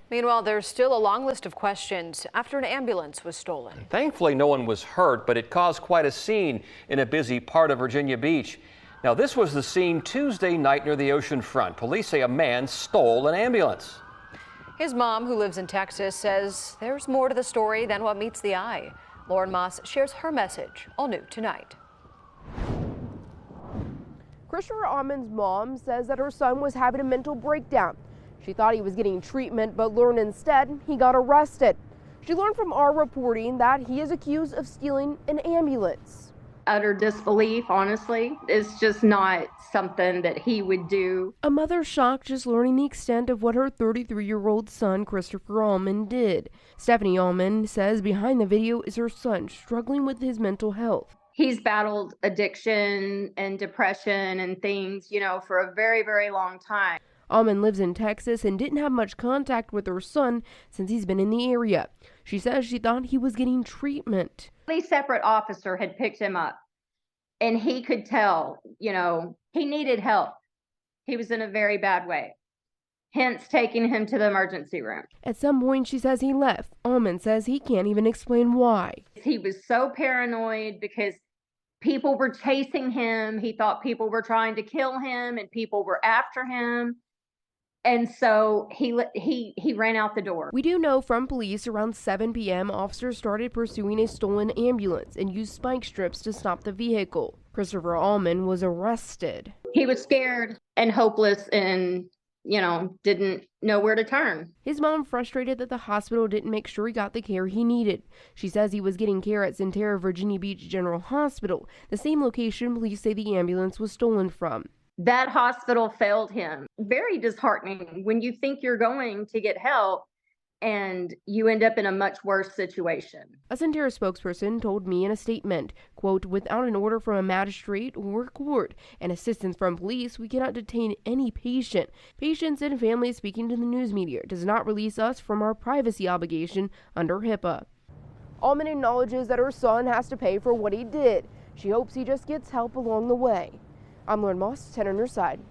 Meanwhile, there's still a long list of questions after an ambulance was stolen. Thankfully, no one was hurt, but it caused quite a scene in a busy part of Virginia Beach. Now, this was the scene Tuesday night near the ocean front. Police say a man stole an ambulance. His mom, who lives in Texas, says there's more to the story than what meets the eye. Lauren Moss shares her message, all new tonight. Christopher Almond's mom says that her son was having a mental breakdown. She thought he was getting treatment, but learned instead he got arrested. She learned from our reporting that he is accused of stealing an ambulance. Utter disbelief, honestly. It's just not something that he would do. A mother shocked just learning the extent of what her 33-year-old son, Christopher Almond, did. Stephanie Almond says behind the video is her son struggling with his mental health. He's battled addiction and depression and things, for a very, very long time. Almond lives in Texas and didn't have much contact with her son since he's been in the area. She says she thought he was getting treatment. A separate officer had picked him up, and he could tell, he needed help. He was in a very bad way, hence taking him to the emergency room. At some point, she says he left. Almond says he can't even explain why. He was so paranoid because people were chasing him. He thought people were trying to kill him and people were after him. And so he ran out the door. We do know from police around 7 p.m. officers started pursuing a stolen ambulance and used spike strips to stop the vehicle. Christopher Almond was arrested. He was scared and hopeless and, didn't know where to turn. His mom frustrated that the hospital didn't make sure he got the care he needed. She says he was getting care at Centera Virginia Beach General Hospital, the same location police say the ambulance was stolen from. That hospital failed him. Very disheartening when you think you're going to get help and you end up in a much worse situation. A Centera spokesperson told me in a statement, quote, "Without an order from a magistrate or court and assistance from police, we cannot detain any patient. Patients and families speaking to the news media does not release us from our privacy obligation under HIPAA." Almond acknowledges that her son has to pay for what he did. She hopes he just gets help along the way. I'm Lauren Moss, 10 on your side.